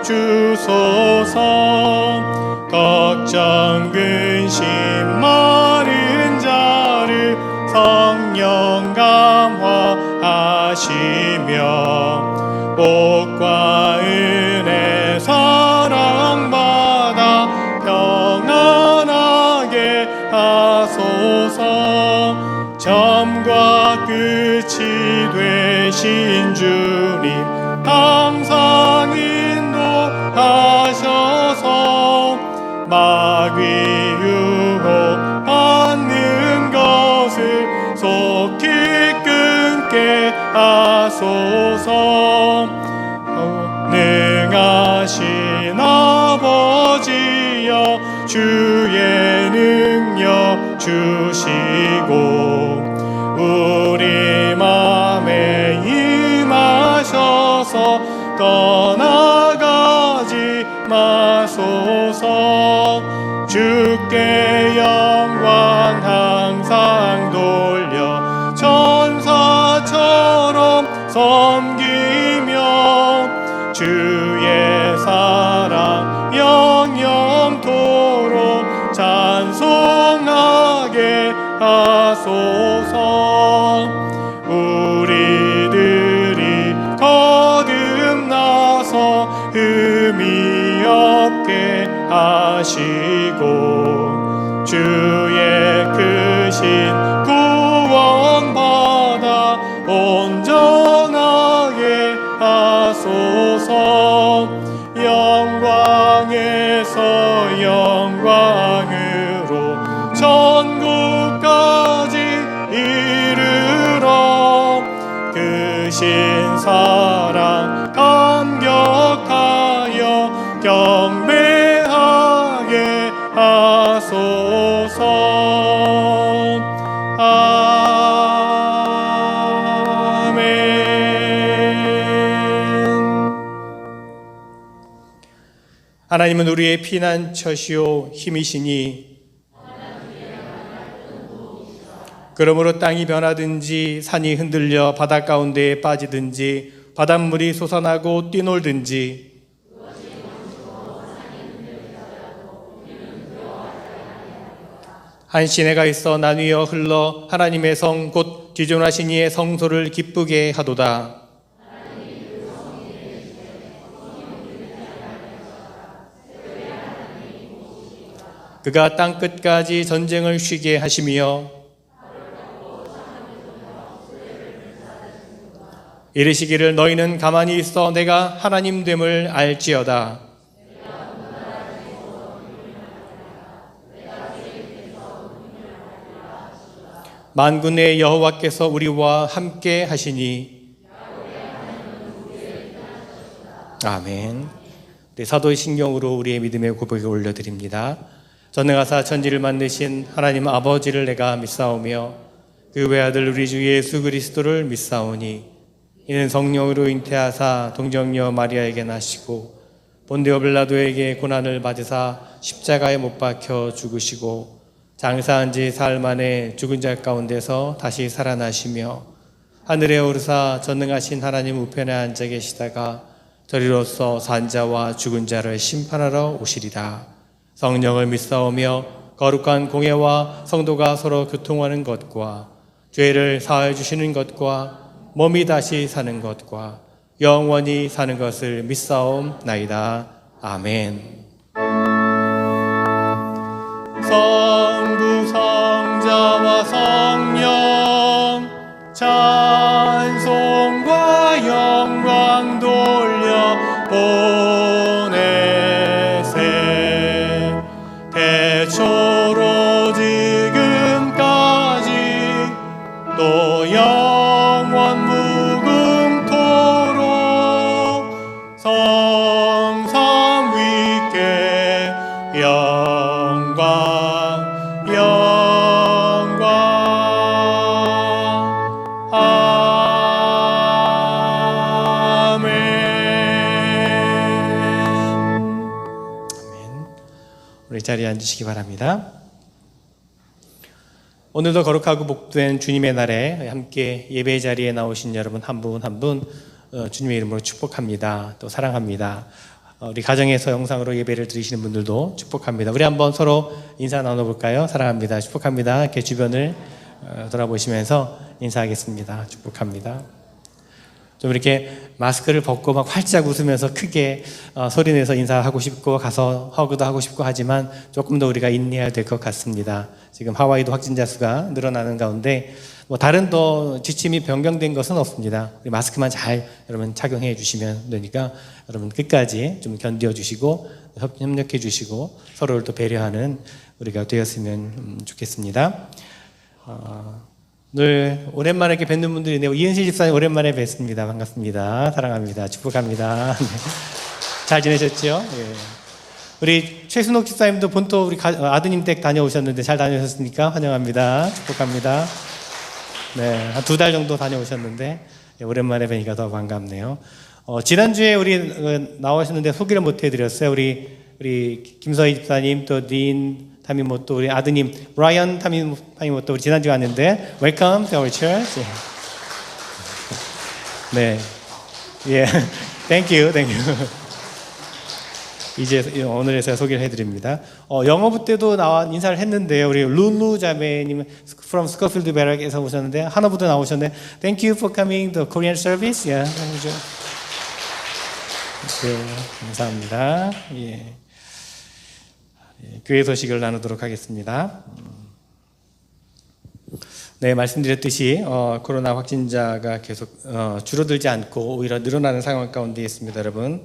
주소서. 걱정 근심 많은 자를 성령 감화하시며 복과 은혜 사랑받아 평안하게 하소서. 처음과 끝이 되신 주님 항상 인도하셔서 마귀 유혹 받는 것을 속히 끊게 하소서. 능하신 아버지여 주의 능력 주시고 우리 맘에 임하셔서 떠나가지 마소서. 주께 영광 항상 돌려 천사처럼 섬기며 주의 사랑 영영토록 찬송하게 하소서. 우리들이 거듭나서 흠이 없게 하시고 주의 크신 구원받아 온전하게 하소서. 영광에서 영광으로 천국까지 이르러 크신 사랑 감격하여 경배하게 하소서. 하나님은 우리의 피난처시오 힘이시니 그러므로 땅이 변하든지 산이 흔들려 바다 가운데에 빠지든지 바닷물이 솟아나고 뛰놀든지 한 시내가 있어 나뉘어 흘러 하나님의 성 곧 기존하신 이의 성소를 기쁘게 하도다. 그가 땅 끝까지 전쟁을 쉬게 하시며 이르시기를 너희는 가만히 있어 내가 하나님 됨을 알지어다. 만군의 여호와께서 우리와 함께 하시니 아멘. 사도신경으로 우리의 믿음의 고백을 올려드립니다. 전능하사 천지를 만드신 하나님 아버지를 내가 믿사오며 그 외아들 우리 주 예수 그리스도를 믿사오니 이는 성령으로 잉태하사 동정녀 마리아에게 나시고 본디오 빌라도에게 고난을 받으사 십자가에 못 박혀 죽으시고 장사한 지 사흘 만에 죽은 자 가운데서 다시 살아나시며 하늘에 오르사 전능하신 하나님 우편에 앉아 계시다가 저리로서 산자와 죽은 자를 심판하러 오시리라. 성령을 믿사오며 거룩한 공예와 성도가 서로 교통하는 것과 죄를 사하여 주시는 것과 몸이 다시 사는 것과 영원히 사는 것을 믿사옵나이다. 아멘. 성부 성자와 성령 찬송과 영광 돌려 보내세. 태초로 지금까지 또 영원 무궁토록 성삼 위께 영광 영광 아멘. 우리 자리에 앉으시기 바랍니다. 오늘도 거룩하고 복된 주님의 날에 함께 예배 자리에 나오신 여러분 한 분 한 분 주님의 이름으로 축복합니다. 또 사랑합니다. 우리 가정에서 영상으로 예배를 드리시는 분들도 축복합니다. 우리 한번 서로 인사 나눠볼까요? 사랑합니다. 축복합니다. 이렇게 주변을 돌아보시면서 인사하겠습니다. 축복합니다. 좀 이렇게 마스크를 벗고 막 활짝 웃으면서 크게 소리내서 인사하고 싶고 가서 허그도 하고 싶고 하지만 조금 더 우리가 인내해야 될 것 같습니다. 지금 하와이도 확진자 수가 늘어나는 가운데 뭐 다른 또 지침이 변경된 것은 없습니다. 마스크만 잘 여러분 착용해 주시면 되니까 여러분 끝까지 좀 견뎌 주시고 협력해 주시고 서로를 또 배려하는 우리가 되었으면 좋겠습니다. 늘 오랜만에 이렇게 뵙는 분들이네요. 이은실 집사님 오랜만에 뵙습니다. 반갑습니다. 사랑합니다. 축복합니다. 네. 잘 지내셨죠? 예. 우리 최순옥 집사님도 본토 우리 아드님 댁 다녀오셨는데 잘 다녀오셨습니까? 환영합니다. 축복합니다. 네, 한 2달 정도 다녀오셨는데 오랜만에 뵈니까 더 반갑네요. 지난주에 우리 나오셨는데 소개를 못 해드렸어요. 우리 김서희 집사님 또 딘 타미모토 우리 아드님 브라이언 타미모토 우리 지난주에 왔는데 Welcome to our church. 네, 예, Thank you. 이제 오늘에서 소개를 해드립니다. 영어부 때도 나와 인사를 했는데요. 우리 룰루 자매님 from 스코필드 베락에서 오셨는데 하나부터 나오셨는데 Thank you for coming to Korean service. 예, 네, 감사합니다. 예. 교회 소식을 나누도록 하겠습니다. 네, 말씀드렸듯이 코로나 확진자가 계속 줄어들지 않고 오히려 늘어나는 상황 가운데 있습니다, 여러분.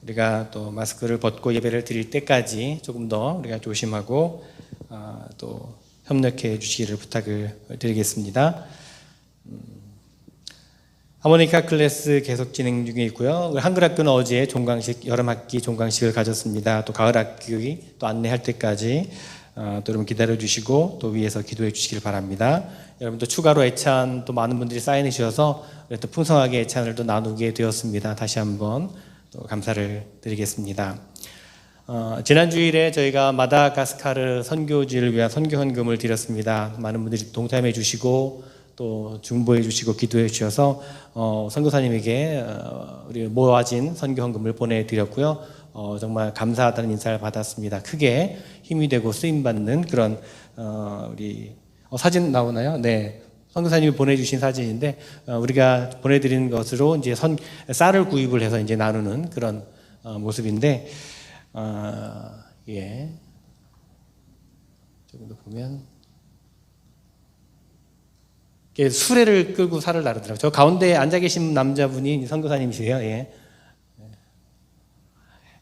우리가 또 마스크를 벗고 예배를 드릴 때까지 조금 더 우리가 조심하고 또 협력해 주시기를 부탁을 드리겠습니다. 하모니카 클래스 계속 진행 중에 있고요. 한글학교는 어제 종강식, 여름학기 종강식을 가졌습니다. 또 가을학기 또 안내할 때까지 또 여러분 기다려 주시고 또 위에서 기도해 주시길 바랍니다. 여러분 또 추가로 애찬 또 많은 분들이 사인해 주셔서 또 풍성하게 애찬을 또 나누게 되었습니다. 다시 한번 또 감사를 드리겠습니다. 지난 주일에 저희가 마다가스카르 선교지를 위한 선교 헌금을 드렸습니다. 많은 분들이 동참해 주시고 또 중보해 주시고 기도해 주셔서 선교사님에게 우리 모아진 선교 헌금을 보내드렸고요. 정말 감사하다는 인사를 받았습니다. 크게 힘이 되고 쓰임 받는 그런 우리 사진 나오나요? 네. 선교사님이 보내주신 사진인데 우리가 보내드리는 것으로 이제 쌀을 구입을 해서 이제 나누는 그런 모습인데 예. 조금 더 보면 수레를 끌고 쌀을 나르더라고요. 저 가운데 앉아 계신 남자분이 선교사님이세요. 예.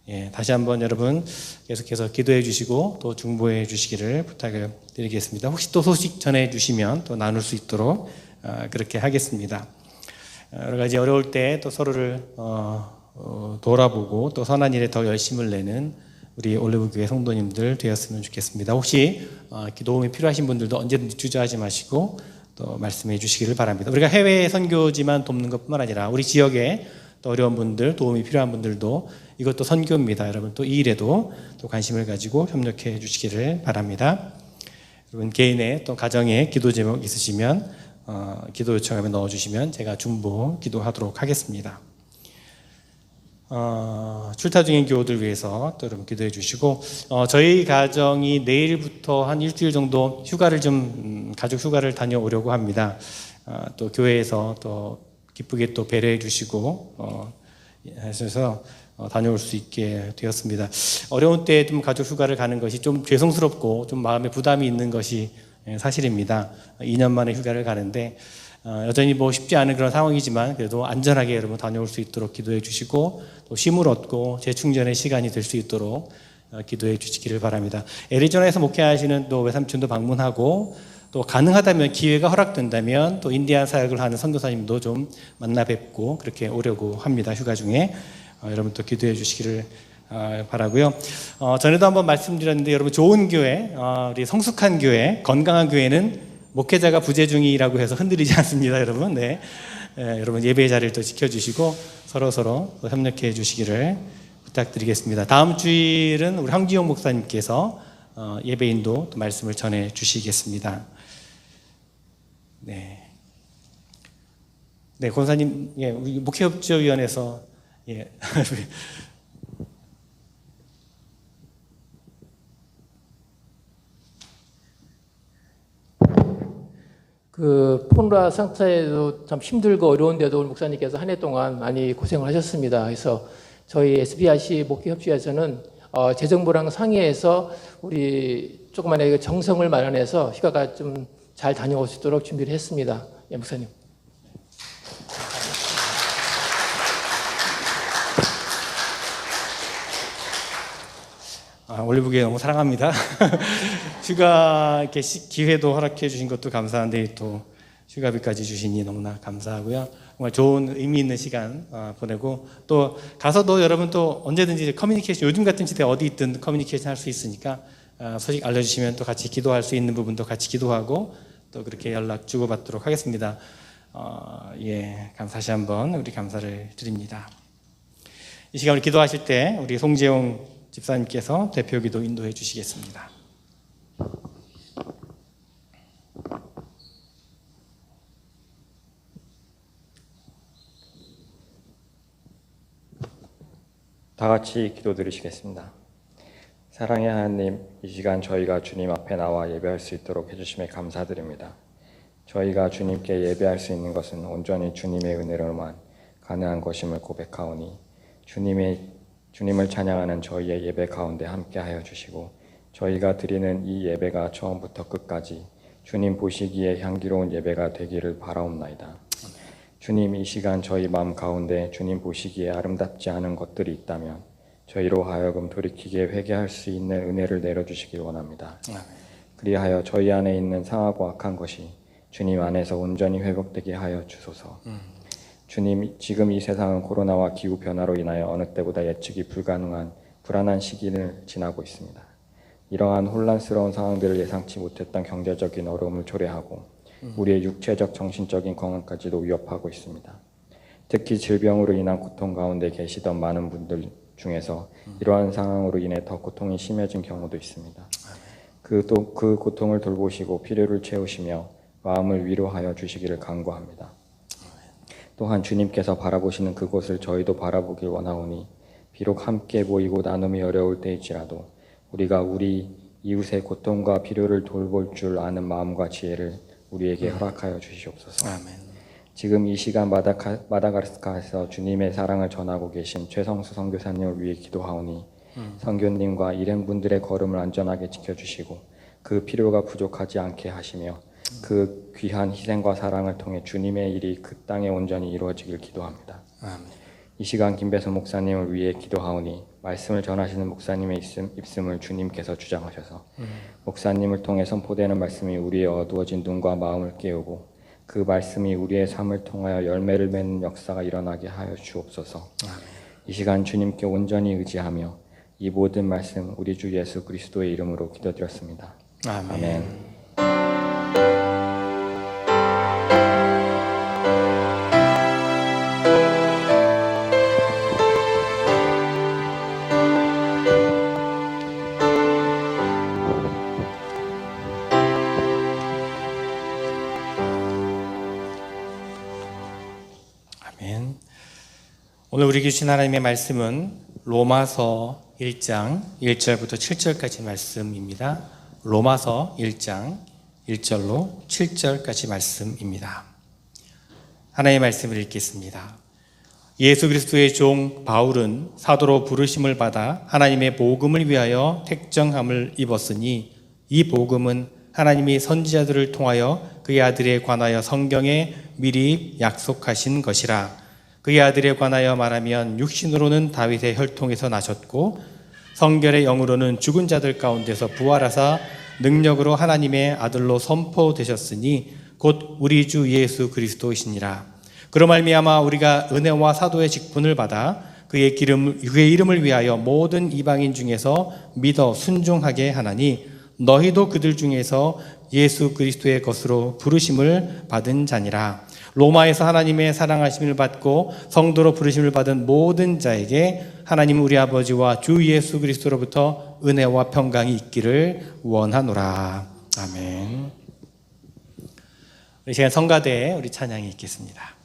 예, 다시 한번 여러분 계속해서 기도해 주시고 또 중보해 주시기를 부탁을 드리겠습니다. 혹시 또 소식 전해 주시면 또 나눌 수 있도록 그렇게 하겠습니다. 여러 가지 어려울 때 또 서로를 돌아보고 또 선한 일에 더 열심을 내는 우리 올리브교회 성도님들 되었으면 좋겠습니다. 혹시 도움이 필요하신 분들도 언제든지 주저하지 마시고 또 말씀해 주시기를 바랍니다. 우리가 해외 선교지만 돕는 것뿐만 아니라 우리 지역에 또 어려운 분들, 도움이 필요한 분들도 이것도 선교입니다. 여러분 또 이 일에도 또 관심을 가지고 협력해 주시기를 바랍니다. 여러분 개인의 또 가정에 기도 제목 있으시면 기도 요청하면 넣어주시면 제가 중보 기도하도록 하겠습니다. 출타 중인 교우들 위해서 또 여러분 기도해 주시고 저희 가정이 내일부터 한 일주일 정도 휴가를 좀 가족 휴가를 다녀오려고 합니다. 또 교회에서 또 기쁘게 또 배려해 주시고 하셔서 다녀올 수 있게 되었습니다. 어려운 때 좀 가족 휴가를 가는 것이 좀 죄송스럽고 좀 마음에 부담이 있는 것이 사실입니다. 2년 만에 휴가를 가는데 여전히 뭐 쉽지 않은 그런 상황이지만 그래도 안전하게 여러분 다녀올 수 있도록 기도해 주시고 또 쉼을 얻고 재충전의 시간이 될 수 있도록 기도해 주시기를 바랍니다. 애리조나에서 목회하시는 또 외삼촌도 방문하고 또 가능하다면 기회가 허락된다면 또 인디안 사역을 하는 선교사님도 좀 만나 뵙고 그렇게 오려고 합니다. 휴가 중에 여러분 또 기도해 주시기를 바라고요. 전에도 한번 말씀드렸는데 여러분 좋은 교회, 우리 성숙한 교회, 건강한 교회는 목회자가 부재중이라고 해서 흔들리지 않습니다, 여러분. 네, 여러분 예배 자리를 또 지켜주시고 서로 또 협력해 주시기를 부탁드리겠습니다. 다음 주일은 우리 황지용 목사님께서 예배인도 또 말씀을 전해 주시겠습니다. 네, 권사님, 예, 목회협조위원회에서 예, 그 포르라 상태도 참 힘들고 어려운데도 우리 목사님께서 한 해 동안 많이 고생을 하셨습니다. 그래서 저희 SBRC 목회협주에서는 재정부랑 상의해서 우리 조그만의 정성을 마련해서 휴가가 좀 잘 다녀올 수 있도록 준비를 했습니다. 예, 목사님. 올리브교회 너무 사랑합니다. 휴가 이렇게 기회도 허락해 주신 것도 감사한데 또 휴가비까지 주시니 너무나 감사하고요. 정말 좋은 의미 있는 시간 보내고 또 가서도 여러분 또 언제든지 커뮤니케이션, 요즘 같은 시대에 어디 있든 커뮤니케이션 할 수 있으니까 소식 알려주시면 또 같이 기도할 수 있는 부분도 같이 기도하고 또 그렇게 연락 주고받도록 하겠습니다. 다시 한번 우리 감사를 드립니다. 이 시간 우리 기도하실 때 우리 송재용 집사님께서 대표 기도 인도해 주시겠습니다. 다 같이 기도드리시겠습니다. 사랑의 하나님, 이 시간 저희가 주님 앞에 나와 예배할 수 있도록 해주심에 감사드립니다. 저희가 주님께 예배할 수 있는 것은 온전히 주님의 은혜로만 가능한 것임을 고백하오니 주님을 찬양하는 저희의 예배 가운데 함께하여 주시고 저희가 드리는 이 예배가 처음부터 끝까지 주님 보시기에 향기로운 예배가 되기를 바라옵나이다. 주님, 이 시간 저희 마음 가운데 주님 보시기에 아름답지 않은 것들이 있다면 저희로 하여금 돌이키게 회개할 수 있는 은혜를 내려주시길 원합니다. 그리하여 저희 안에 있는 상하고 악한 것이 주님 안에서 온전히 회복되게 하여 주소서. 주님, 지금 이 세상은 코로나와 기후 변화로 인하여 어느 때보다 예측이 불가능한 불안한 시기를 지나고 있습니다. 이러한 혼란스러운 상황들을 예상치 못했던 경제적인 어려움을 초래하고 우리의 육체적, 정신적인 건강까지도 위협하고 있습니다. 특히 질병으로 인한 고통 가운데 계시던 많은 분들 중에서 이러한 상황으로 인해 더 고통이 심해진 경우도 있습니다. 그 고통을 돌보시고 필요를 채우시며 마음을 위로하여 주시기를 간구합니다. 또한 주님께서 바라보시는 그곳을 저희도 바라보길 원하오니 비록 함께 모이고 나눔이 어려울 때일지라도 우리가 우리 이웃의 고통과 필요를 돌볼 줄 아는 마음과 지혜를 우리에게 허락하여 주시옵소서. 아멘. 지금 이 시간 마다가스카르에서 주님의 사랑을 전하고 계신 최성수 선교사님을 위해 기도하오니 선교님과 일행분들의 걸음을 안전하게 지켜주시고 그 필요가 부족하지 않게 하시며 그 귀한 희생과 사랑을 통해 주님의 일이 그 땅에 온전히 이루어지길 기도합니다. 아멘. 이 시간 김배수 목사님을 위해 기도하오니 말씀을 전하시는 목사님의 입씀을 주님께서 주장하셔서 목사님을 통해 선포되는 말씀이 우리의 어두워진 눈과 마음을 깨우고 그 말씀이 우리의 삶을 통하여 열매를 맺는 역사가 일어나게 하여 주옵소서. 이 시간 주님께 온전히 의지하며 이 모든 말씀 우리 주 예수 그리스도의 이름으로 기도드렸습니다. 아멘. 아멘. 오늘 우리에게 주신 하나님의 말씀은 로마서 1장 1절부터 7절까지 말씀입니다. 로마서 1장 1절로 7절까지 말씀입니다. 하나님의 말씀을 읽겠습니다. 예수 그리스도의 종 바울은 사도로 부르심을 받아 하나님의 복음을 위하여 택정함을 입었으니 이 복음은 하나님이 선지자들을 통하여 그의 아들에 관하여 성경에 미리 약속하신 것이라. 그의 아들에 관하여 말하면 육신으로는 다윗의 혈통에서 나셨고 성결의 영으로는 죽은 자들 가운데서 부활하사 능력으로 하나님의 아들로 선포되셨으니 곧 우리 주 예수 그리스도이시니라. 그로 말미암아 우리가 은혜와 사도의 직분을 받아 그의 이름을 위하여 모든 이방인 중에서 믿어 순종하게 하나니 너희도 그들 중에서 예수 그리스도의 것으로 부르심을 받은 자니라. 로마에서 하나님의 사랑하심을 받고 성도로 부르심을 받은 모든 자에게 하나님 우리 아버지와 주 예수 그리스도로부터 은혜와 평강이 있기를 원하노라. 아멘. 우리 시간 성가대에 우리 찬양이 있겠습니다.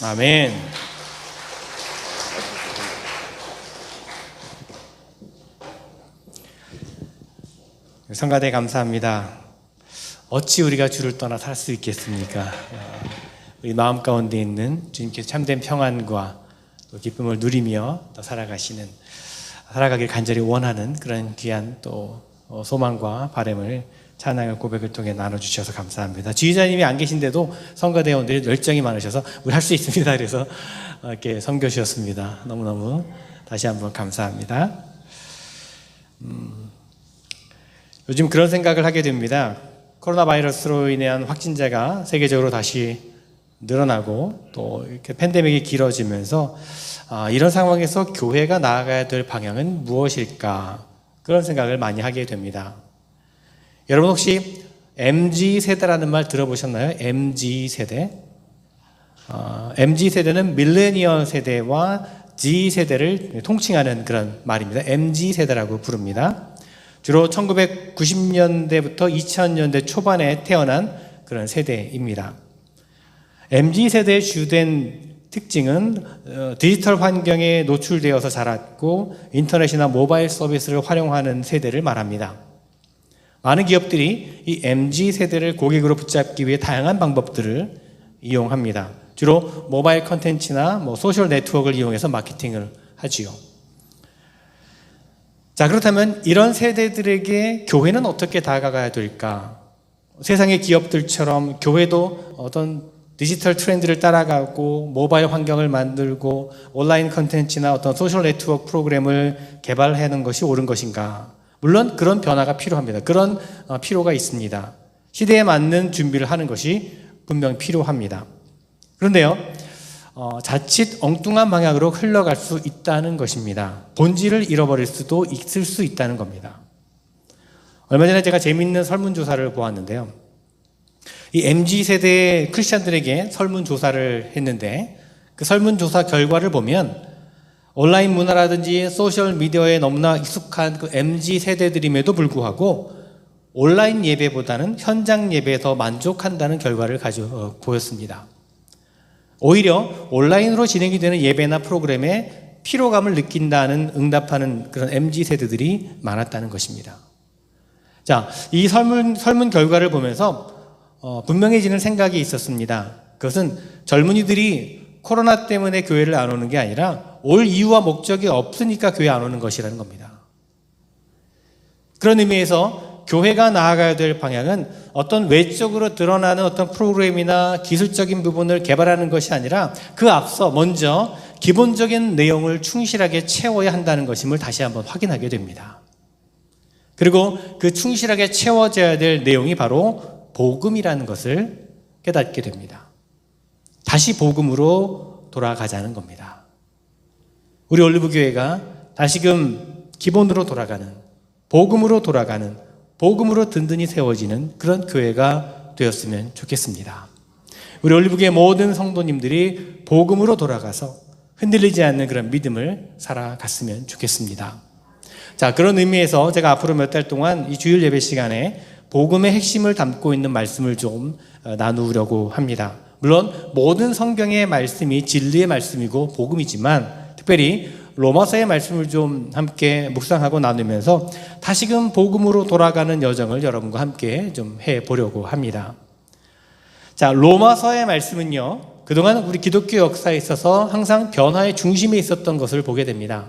아멘. 성가대 감사합니다. 어찌 우리가 주를 떠나 살 수 있겠습니까? 우리 마음 가운데 있는 주님께서 참된 평안과 또 기쁨을 누리며 또 살아가길 간절히 원하는 그런 귀한 또 소망과 바람을 찬양의 고백을 통해 나눠주셔서 감사합니다. 지휘자님이 안 계신데도 성가대원들이 열정이 많으셔서 우리 할 수 있습니다. 그래서 이렇게 섬겨 주셨습니다. 너무너무 다시 한번 감사합니다. 요즘 그런 생각을 하게 됩니다. 코로나 바이러스로 인한 확진자가 세계적으로 다시 늘어나고 또 이렇게 팬데믹이 길어지면서 이런 상황에서 교회가 나아가야 될 방향은 무엇일까? 그런 생각을 많이 하게 됩니다. 여러분 혹시 MZ세대라는 말 들어보셨나요? MZ세대? MZ세대는 밀레니얼 세대와 G세대를 통칭하는 그런 말입니다. MZ세대라고 부릅니다. 주로 1990년대부터 2000년대 초반에 태어난 그런 세대입니다. MZ세대의 주된 특징은 디지털 환경에 노출되어서 자랐고 인터넷이나 모바일 서비스를 활용하는 세대를 말합니다. 많은 기업들이 이 MZ세대를 고객으로 붙잡기 위해 다양한 방법들을 이용합니다. 주로 모바일 컨텐츠나 소셜 네트워크를 이용해서 마케팅을 하지요. 자, 그렇다면 이런 세대들에게 교회는 어떻게 다가가야 될까? 세상의 기업들처럼 교회도 어떤 디지털 트렌드를 따라가고 모바일 환경을 만들고 온라인 컨텐츠나 어떤 소셜 네트워크 프로그램을 개발하는 것이 옳은 것인가? 물론 그런 변화가 필요합니다. 그런 필요가 있습니다. 시대에 맞는 준비를 하는 것이 분명 필요합니다. 그런데요, 자칫 엉뚱한 방향으로 흘러갈 수 있다는 것입니다. 본질을 잃어버릴 수도 있을 수 있다는 겁니다. 얼마 전에 제가 재미있는 설문조사를 보았는데요. 이 MZ세대의 크리스찬들에게 설문조사를 했는데 그 설문조사 결과를 보면 온라인 문화라든지 소셜미디어에 너무나 익숙한 그 MZ세대들임에도 불구하고 온라인 예배보다는 현장 예배에 더 만족한다는 결과를 보였습니다. 오히려 온라인으로 진행이 되는 예배나 프로그램에 피로감을 느낀다는 응답하는 그런 MZ세대들이 많았다는 것입니다. 자, 이 설문 결과를 보면서 분명해지는 생각이 있었습니다. 그것은 젊은이들이 코로나 때문에 교회를 안 오는 게 아니라 올 이유와 목적이 없으니까 교회 안 오는 것이라는 겁니다. 그런 의미에서 교회가 나아가야 될 방향은 어떤 외적으로 드러나는 어떤 프로그램이나 기술적인 부분을 개발하는 것이 아니라 그 앞서 먼저 기본적인 내용을 충실하게 채워야 한다는 것임을 다시 한번 확인하게 됩니다. 그리고 그 충실하게 채워져야 될 내용이 바로 복음이라는 것을 깨닫게 됩니다. 다시 복음으로 돌아가자는 겁니다. 우리 올리브교회가 다시금 기본으로 돌아가는, 복음으로 돌아가는, 복음으로 든든히 세워지는 그런 교회가 되었으면 좋겠습니다. 우리 올리브교회 모든 성도님들이 복음으로 돌아가서 흔들리지 않는 그런 믿음을 살아갔으면 좋겠습니다. 자, 그런 의미에서 제가 앞으로 몇 달 동안 이 주일 예배 시간에 복음의 핵심을 담고 있는 말씀을 좀 나누려고 합니다. 물론 모든 성경의 말씀이 진리의 말씀이고 복음이지만 특별히 로마서의 말씀을 좀 함께 묵상하고 나누면서 다시금 복음으로 돌아가는 여정을 여러분과 함께 좀 해보려고 합니다. 자, 로마서의 말씀은요, 그동안 우리 기독교 역사에 있어서 항상 변화의 중심에 있었던 것을 보게 됩니다.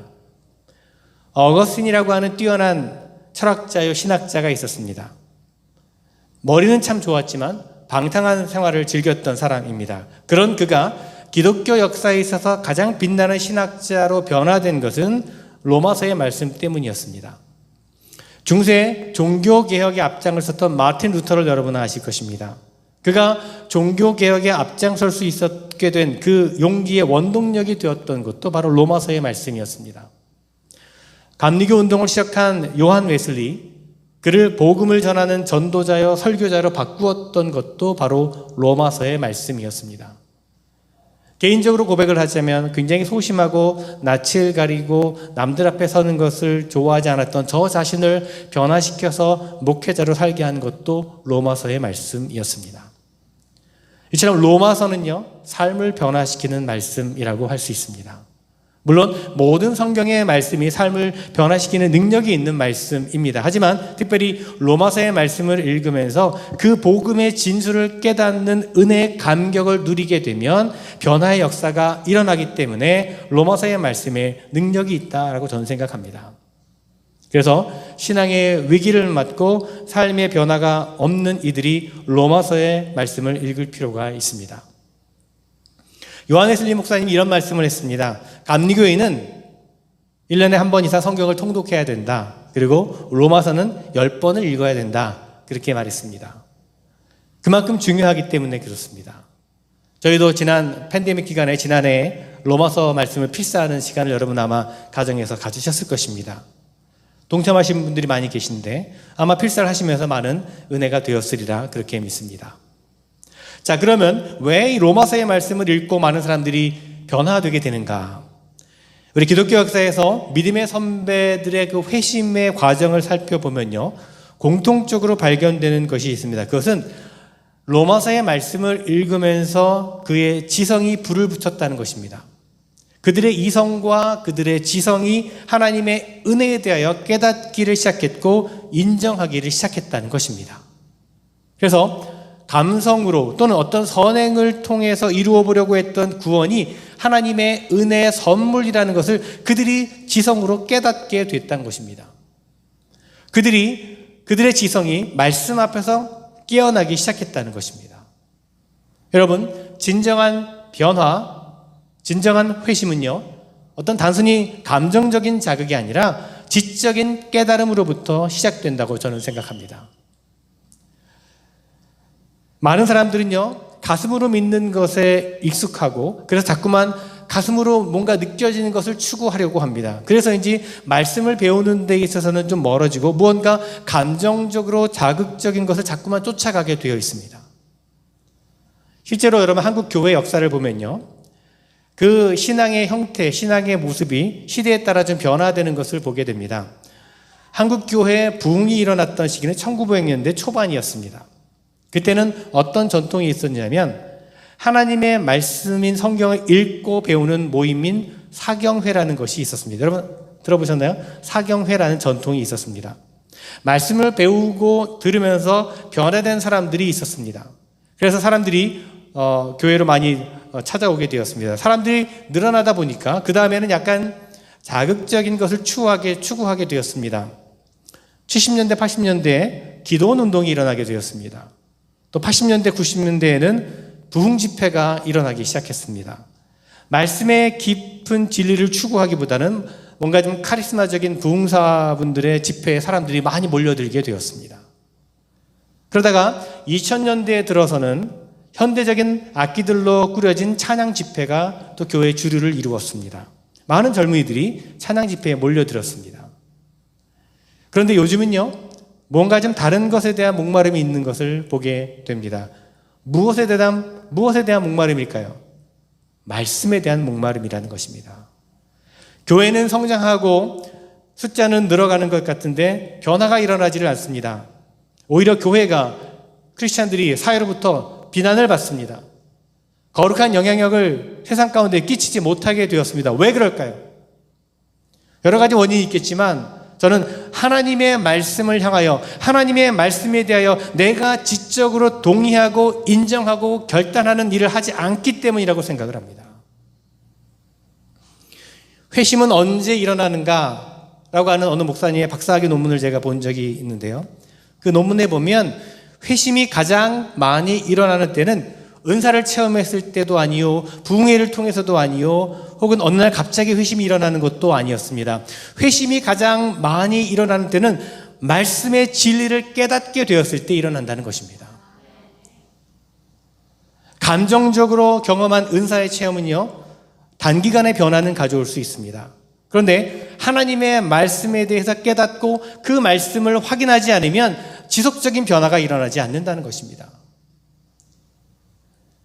어거스틴이라고 하는 뛰어난 철학자요 신학자가 있었습니다. 머리는 참 좋았지만 방탕한 생활을 즐겼던 사람입니다. 그런 그가 기독교 역사에 있어서 가장 빛나는 신학자로 변화된 것은 로마서의 말씀 때문이었습니다. 중세 종교개혁의 앞장을 섰던 마틴 루터를 여러분은 아실 것입니다. 그가 종교개혁에 앞장설 수 있었게 된 그 용기의 원동력이 되었던 것도 바로 로마서의 말씀이었습니다. 감리교 운동을 시작한 요한 웨슬리, 그를 복음을 전하는 전도자여 설교자로 바꾸었던 것도 바로 로마서의 말씀이었습니다. 개인적으로 고백을 하자면 굉장히 소심하고 낯을 가리고 남들 앞에 서는 것을 좋아하지 않았던 저 자신을 변화시켜서 목회자로 살게 한 것도 로마서의 말씀이었습니다. 이처럼 로마서는요, 삶을 변화시키는 말씀이라고 할 수 있습니다. 물론 모든 성경의 말씀이 삶을 변화시키는 능력이 있는 말씀입니다. 하지만 특별히 로마서의 말씀을 읽으면서 그 복음의 진수를 깨닫는 은혜의 감격을 누리게 되면 변화의 역사가 일어나기 때문에 로마서의 말씀에 능력이 있다라고 저는 생각합니다. 그래서 신앙의 위기를 맞고 삶의 변화가 없는 이들이 로마서의 말씀을 읽을 필요가 있습니다. 요한웨슬리 리 목사님이 이런 말씀을 했습니다. 감리교회는 1년에 한 번 이상 성경을 통독해야 된다. 그리고 로마서는 10번을 읽어야 된다. 그렇게 말했습니다. 그만큼 중요하기 때문에 그렇습니다. 저희도 지난 팬데믹 기간에 지난해 로마서 말씀을 필사하는 시간을 여러분 아마 가정에서 가지셨을 것입니다. 동참하신 분들이 많이 계신데 아마 필사를 하시면서 많은 은혜가 되었으리라 그렇게 믿습니다. 자, 그러면 왜 이 로마서의 말씀을 읽고 많은 사람들이 변화되게 되는가? 우리 기독교 역사에서 믿음의 선배들의 그 회심의 과정을 살펴보면요, 공통적으로 발견되는 것이 있습니다. 그것은 로마서의 말씀을 읽으면서 그의 지성이 불을 붙였다는 것입니다. 그들의 이성과 그들의 지성이 하나님의 은혜에 대하여 깨닫기를 시작했고 인정하기를 시작했다는 것입니다. 그래서 감성으로 또는 어떤 선행을 통해서 이루어 보려고 했던 구원이 하나님의 은혜의 선물이라는 것을 그들이 지성으로 깨닫게 됐다는 것입니다. 그들의 지성이 말씀 앞에서 깨어나기 시작했다는 것입니다. 여러분, 진정한 변화, 진정한 회심은요, 어떤 단순히 감정적인 자극이 아니라 지적인 깨달음으로부터 시작된다고 저는 생각합니다. 많은 사람들은요, 가슴으로 믿는 것에 익숙하고 그래서 자꾸만 가슴으로 뭔가 느껴지는 것을 추구하려고 합니다. 그래서인지 말씀을 배우는 데 있어서는 좀 멀어지고 무언가 감정적으로 자극적인 것을 자꾸만 쫓아가게 되어 있습니다. 실제로 여러분 한국 교회 역사를 보면요, 그 신앙의 형태, 신앙의 모습이 시대에 따라 좀 변화되는 것을 보게 됩니다. 한국 교회의 부흥이 일어났던 시기는 1900년대 초반이었습니다. 그때는 어떤 전통이 있었냐면 하나님의 말씀인 성경을 읽고 배우는 모임인 사경회라는 것이 있었습니다. 여러분 들어보셨나요? 사경회라는 전통이 있었습니다. 말씀을 배우고 들으면서 변화된 사람들이 있었습니다. 그래서 사람들이 교회로 많이 찾아오게 되었습니다. 사람들이 늘어나다 보니까 그 다음에는 약간 자극적인 것을 추구하게 되었습니다. 70년대, 80년대에 기도원 운동이 일어나게 되었습니다. 또 80년대, 90년대에는 부흥 집회가 일어나기 시작했습니다. 말씀의 깊은 진리를 추구하기보다는 뭔가 좀 카리스마적인 부흥사분들의 집회에 사람들이 많이 몰려들게 되었습니다. 그러다가 2000년대에 들어서는 현대적인 악기들로 꾸려진 찬양 집회가 또 교회의 주류를 이루었습니다. 많은 젊은이들이 찬양 집회에 몰려들었습니다. 그런데 요즘은요, 뭔가 좀 다른 것에 대한 목마름이 있는 것을 보게 됩니다. 무엇에 대한 목마름일까요? 말씀에 대한 목마름이라는 것입니다. 교회는 성장하고 숫자는 늘어가는 것 같은데 변화가 일어나지를 않습니다. 오히려 교회가 크리스찬들이 사회로부터 비난을 받습니다. 거룩한 영향력을 세상 가운데 끼치지 못하게 되었습니다. 왜 그럴까요? 여러 가지 원인이 있겠지만 저는 하나님의 말씀을 향하여 하나님의 말씀에 대하여 내가 지적으로 동의하고 인정하고 결단하는 일을 하지 않기 때문이라고 생각을 합니다. 회심은 언제 일어나는가? 라고 하는 어느 목사님의 박사학위 논문을 제가 본 적이 있는데요. 그 논문에 보면 회심이 가장 많이 일어나는 때는 은사를 체험했을 때도 아니요, 부흥회를 통해서도 아니요, 혹은 어느 날 갑자기 회심이 일어나는 것도 아니었습니다. 회심이 가장 많이 일어나는 때는 말씀의 진리를 깨닫게 되었을 때 일어난다는 것입니다. 감정적으로 경험한 은사의 체험은요, 단기간의 변화는 가져올 수 있습니다. 그런데 하나님의 말씀에 대해서 깨닫고 그 말씀을 확인하지 않으면 지속적인 변화가 일어나지 않는다는 것입니다.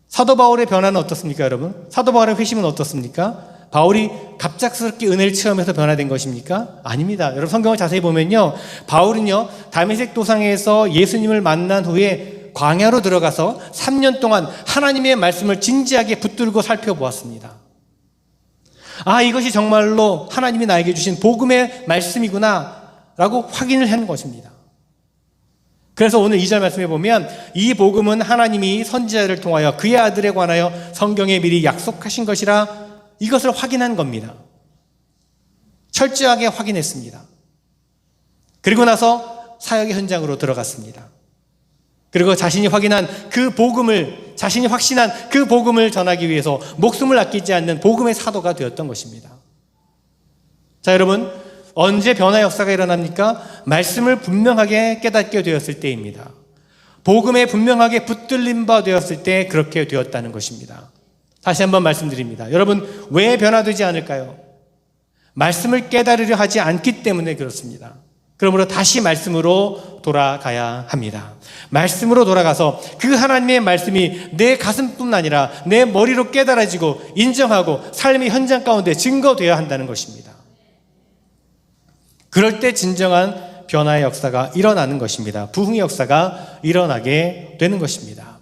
사도 바울의 변화는 어떻습니까, 여러분? 사도 바울의 회심은 어떻습니까? 바울이 갑작스럽게 은혜를 체험해서 변화된 것입니까? 아닙니다. 여러분 성경을 자세히 보면요, 바울은요 다메섹 도상에서 예수님을 만난 후에 광야로 들어가서 3년 동안 하나님의 말씀을 진지하게 붙들고 살펴보았습니다. 아, 이것이 정말로 하나님이 나에게 주신 복음의 말씀이구나 라고 확인을 하는 것입니다. 그래서 오늘 2절 말씀에 보면 이 복음은 하나님이 선지자를 통하여 그의 아들에 관하여 성경에 미리 약속하신 것이라, 이것을 확인한 겁니다. 철저하게 확인했습니다. 그리고 나서 사역의 현장으로 들어갔습니다. 그리고 자신이 확신한 그 복음을 전하기 위해서 목숨을 아끼지 않는 복음의 사도가 되었던 것입니다. 자, 여러분, 언제 변화 역사가 일어납니까? 말씀을 분명하게 깨닫게 되었을 때입니다. 복음에 분명하게 붙들림 바 되었을 때 그렇게 되었다는 것입니다. 다시 한번 말씀드립니다. 여러분, 왜 변화되지 않을까요? 말씀을 깨달으려 하지 않기 때문에 그렇습니다. 그러므로 다시 말씀으로 돌아가야 합니다. 말씀으로 돌아가서 그 하나님의 말씀이 내 가슴뿐 아니라 내 머리로 깨달아지고 인정하고 삶의 현장 가운데 증거되어야 한다는 것입니다. 그럴 때 진정한 변화의 역사가 일어나는 것입니다. 부흥의 역사가 일어나게 되는 것입니다.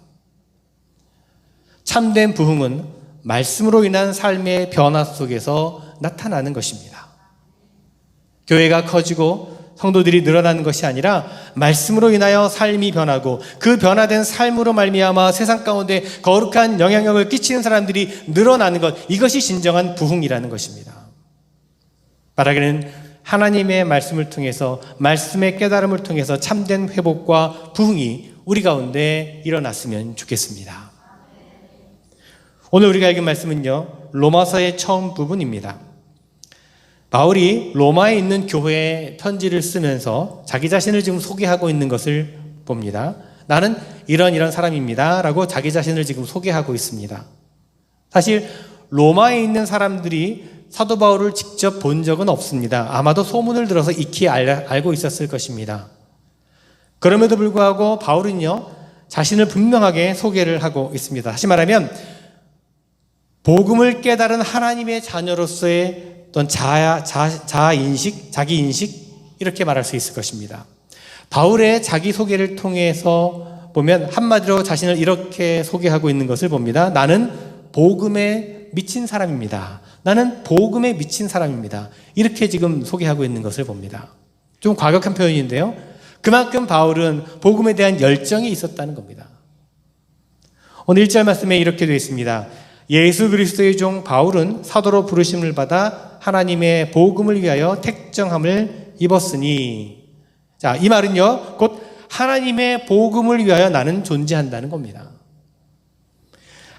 참된 부흥은 말씀으로 인한 삶의 변화 속에서 나타나는 것입니다. 교회가 커지고 성도들이 늘어나는 것이 아니라 말씀으로 인하여 삶이 변하고 그 변화된 삶으로 말미암아 세상 가운데 거룩한 영향력을 끼치는 사람들이 늘어나는 것, 이것이 진정한 부흥이라는 것입니다. 바라기는 하나님의 말씀을 통해서, 말씀의 깨달음을 통해서 참된 회복과 부흥이 우리 가운데 일어났으면 좋겠습니다. 오늘 우리가 읽은 말씀은요, 로마서의 처음 부분입니다. 바울이 로마에 있는 교회에 편지를 쓰면서 자기 자신을 지금 소개하고 있는 것을 봅니다. 나는 이런 사람입니다 라고 자기 자신을 지금 소개하고 있습니다. 사실 로마에 있는 사람들이 사도 바울을 직접 본 적은 없습니다. 아마도 소문을 들어서 익히 알고 있었을 것입니다. 그럼에도 불구하고 바울은요, 자신을 분명하게 소개를 하고 있습니다. 다시 말하면 복음을 깨달은 하나님의 자녀로서의 어떤 자아인식, 자기인식, 이렇게 말할 수 있을 것입니다. 바울의 자기소개를 통해서 보면 한마디로 자신을 이렇게 소개하고 있는 것을 봅니다. 나는 복음에 미친 사람입니다. 나는 복음에 미친 사람입니다. 이렇게 지금 소개하고 있는 것을 봅니다. 좀 과격한 표현인데요, 그만큼 바울은 복음에 대한 열정이 있었다는 겁니다. 오늘 1절 말씀에 이렇게 되어 있습니다. 예수 그리스도의 종 바울은 사도로 부르심을 받아 하나님의 복음을 위하여 택정함을 입었으니. 자, 이 말은요, 곧 하나님의 복음을 위하여 나는 존재한다는 겁니다.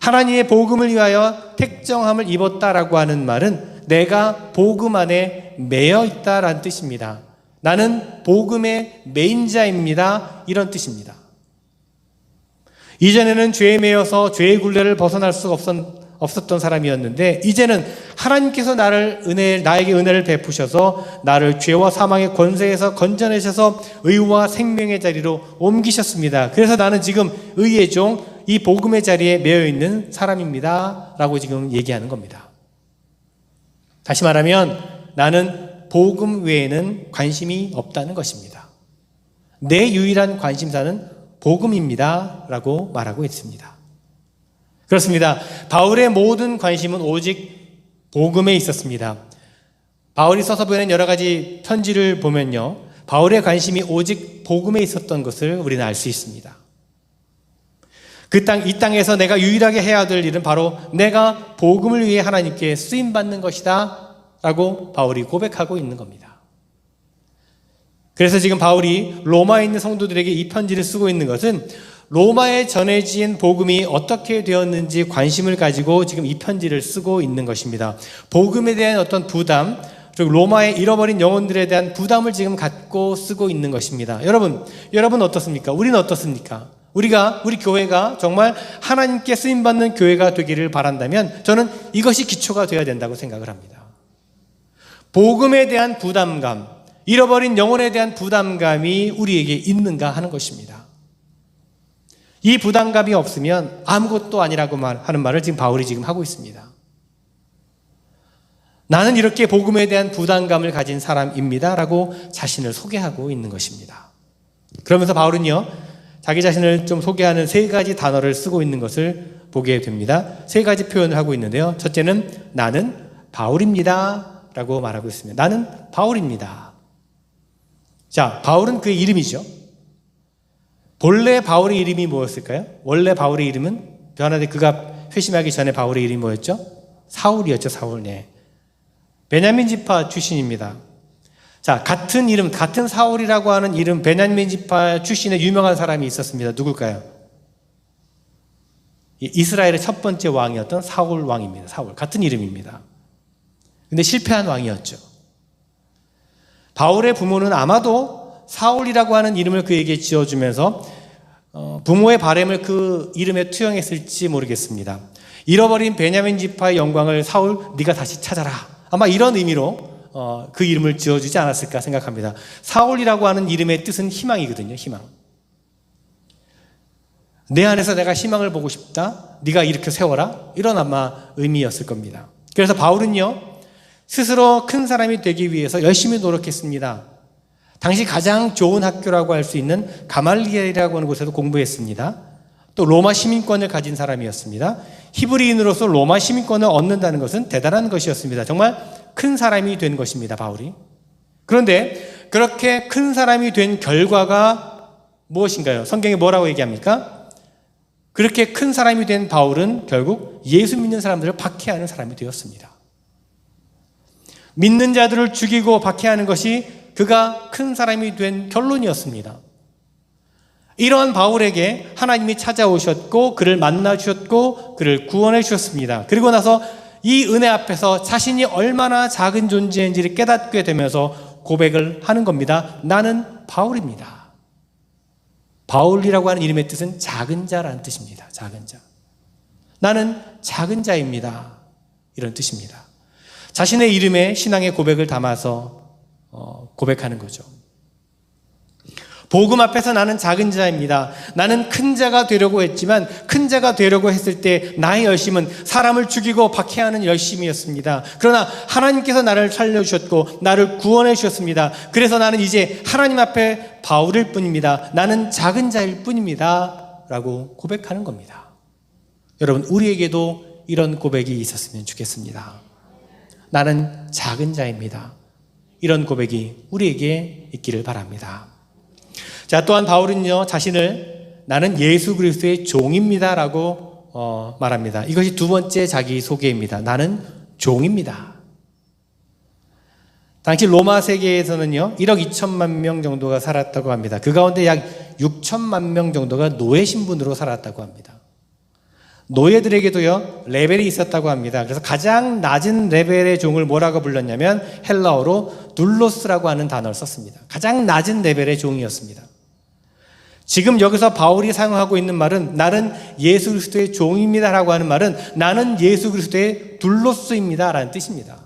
하나님의 복음을 위하여 택정함을 입었다라고 하는 말은 내가 복음 안에 매여 있다라는 뜻입니다. 나는 복음의 메인자입니다, 이런 뜻입니다. 이전에는 죄에 매여서 죄의 굴레를 벗어날 수가 없었던 사람이었는데, 이제는 하나님께서 나에게 은혜를 베푸셔서 나를 죄와 사망의 권세에서 건져내셔서 의와 생명의 자리로 옮기셨습니다. 그래서 나는 지금 의의 종, 이 복음의 자리에 매여 있는 사람입니다 라고 지금 얘기하는 겁니다. 다시 말하면 나는 복음 외에는 관심이 없다는 것입니다. 내 유일한 관심사는 복음입니다 라고 말하고 있습니다. 그렇습니다. 바울의 모든 관심은 오직 복음에 있었습니다. 바울이 써서 보낸 여러 가지 편지를 보면요, 바울의 관심이 오직 복음에 있었던 것을 우리는 알 수 있습니다. 이 땅에서 내가 유일하게 해야 될 일은 바로 내가 복음을 위해 하나님께 쓰임받는 것이다 라고 바울이 고백하고 있는 겁니다. 그래서 지금 바울이 로마에 있는 성도들에게 이 편지를 쓰고 있는 것은 로마에 전해진 복음이 어떻게 되었는지 관심을 가지고 지금 이 편지를 쓰고 있는 것입니다. 복음에 대한 어떤 부담, 그리고 로마의 잃어버린 영혼들에 대한 부담을 지금 갖고 쓰고 있는 것입니다. 여러분 어떻습니까? 우리는 어떻습니까? 우리 교회가 정말 하나님께 쓰임받는 교회가 되기를 바란다면 저는 이것이 기초가 되어야 된다고 생각을 합니다. 복음에 대한 부담감, 잃어버린 영혼에 대한 부담감이 우리에게 있는가 하는 것입니다. 이 부담감이 없으면 아무것도 아니라고 하는 말을 지금 바울이 지금 하고 있습니다. 나는 이렇게 복음에 대한 부담감을 가진 사람입니다 라고 자신을 소개하고 있는 것입니다. 그러면서 바울은요, 자기 자신을 좀 소개하는 세 가지 단어를 쓰고 있는 것을 보게 됩니다. 세 가지 표현을 하고 있는데요. 첫째는 나는 바울입니다 라고 말하고 있습니다. 나는 바울입니다. 자, 바울은 그의 이름이죠. 본래 바울의 이름이 뭐였을까요? 원래 바울의 이름은 변화되 그가 회심하기 전에 바울의 이름이 뭐였죠? 사울이었죠. 사울. 네. 베냐민 지파 출신입니다. 자, 같은 이름, 같은 사울이라고 하는 이름, 베냐민 지파 출신의 유명한 사람이 있었습니다. 누굴까요? 이스라엘의 첫 번째 왕이었던 사울 왕입니다. 사울. 같은 이름입니다. 근데 실패한 왕이었죠. 바울의 부모는 아마도 사울이라고 하는 이름을 그에게 지어주면서 부모의 바람을 그 이름에 투영했을지 모르겠습니다. 잃어버린 베냐민 지파의 영광을 사울, 네가 다시 찾아라. 아마 이런 의미로 그 이름을 지어주지 않았을까 생각합니다. 사울이라고 하는 이름의 뜻은 희망이거든요. 희망. 내 안에서 내가 희망을 보고 싶다. 네가 이렇게 세워라. 이런 아마 의미였을 겁니다. 그래서 바울은요, 스스로 큰 사람이 되기 위해서 열심히 노력했습니다. 당시 가장 좋은 학교라고 할 수 있는 가말리엘이라고 하는 곳에서 공부했습니다. 또 로마 시민권을 가진 사람이었습니다. 히브리인으로서 로마 시민권을 얻는다는 것은 대단한 것이었습니다. 정말 큰 사람이 된 것입니다, 바울이. 그런데 그렇게 큰 사람이 된 결과가 무엇인가요? 성경이 뭐라고 얘기합니까? 그렇게 큰 사람이 된 바울은 결국 예수 믿는 사람들을 박해하는 사람이 되었습니다. 믿는 자들을 죽이고 박해하는 것이 그가 큰 사람이 된 결론이었습니다. 이러한 바울에게 하나님이 찾아오셨고 그를 만나 주셨고 그를 구원해 주셨습니다. 그리고 나서 이 은혜 앞에서 자신이 얼마나 작은 존재인지를 깨닫게 되면서 고백을 하는 겁니다. 나는 바울입니다. 바울이라고 하는 이름의 뜻은 작은 자라는 뜻입니다. 작은 자. 나는 작은 자입니다. 이런 뜻입니다. 자신의 이름에 신앙의 고백을 담아서 고백하는 거죠. 복음 앞에서 나는 작은 자입니다. 나는 큰 자가 되려고 했지만 큰 자가 되려고 했을 때 나의 열심은 사람을 죽이고 박해하는 열심이었습니다. 그러나 하나님께서 나를 살려주셨고 나를 구원해 주셨습니다. 그래서 나는 이제 하나님 앞에 바울일 뿐입니다. 나는 작은 자일 뿐입니다. 라고 고백하는 겁니다. 여러분, 우리에게도 이런 고백이 있었으면 좋겠습니다. 나는 작은 자입니다. 이런 고백이 우리에게 있기를 바랍니다. 자, 또한 바울은요, 자신을 나는 예수 그리스도의 종입니다 라고 말합니다. 이것이 두 번째 자기 소개입니다. 나는 종입니다. 당시 로마 세계에서는요, 1억 2천만 명 정도가 살았다고 합니다. 그 가운데 약 6천만 명 정도가 노예 신분으로 살았다고 합니다. 노예들에게도요, 레벨이 있었다고 합니다. 그래서 가장 낮은 레벨의 종을 뭐라고 불렀냐면 헬라어로 둘로스라고 하는 단어를 썼습니다. 가장 낮은 레벨의 종이었습니다. 지금 여기서 바울이 사용하고 있는 말은 나는 예수 그리스도의 종입니다 라고 하는 말은 나는 예수 그리스도의 둘로스입니다 라는 뜻입니다.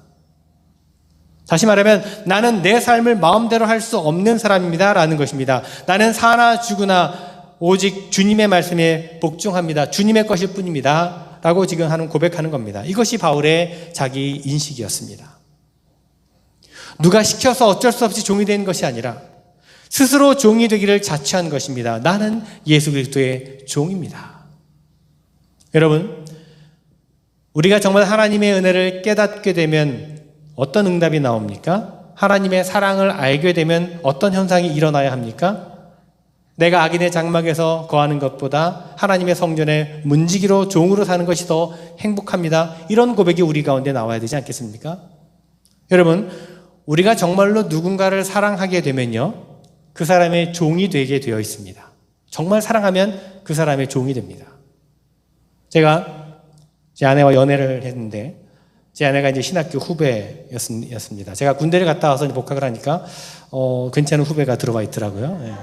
다시 말하면 나는 내 삶을 마음대로 할 수 없는 사람입니다 라는 것입니다. 나는 사나 죽으나 오직 주님의 말씀에 복종합니다. 주님의 것일 뿐입니다 라고 지금 하는 고백하는 겁니다. 이것이 바울의 자기 인식이었습니다. 누가 시켜서 어쩔 수 없이 종이 된 것이 아니라 스스로 종이 되기를 자처한 것입니다. 나는 예수 그리스도의 종입니다. 여러분, 우리가 정말 하나님의 은혜를 깨닫게 되면 어떤 응답이 나옵니까? 하나님의 사랑을 알게 되면 어떤 현상이 일어나야 합니까? 내가 악인의 장막에서 거하는 것보다 하나님의 성전에 문지기로 종으로 사는 것이 더 행복합니다. 이런 고백이 우리 가운데 나와야 되지 않겠습니까? 여러분, 우리가 정말로 누군가를 사랑하게 되면요, 그 사람의 종이 되게 되어 있습니다. 정말 사랑하면 그 사람의 종이 됩니다. 제가 제 아내와 연애를 했는데 제 아내가 이제 신학교 후배였습니다. 제가 군대를 갔다 와서 복학을 하니까 괜찮은 후배가 들어와 있더라고요. 예.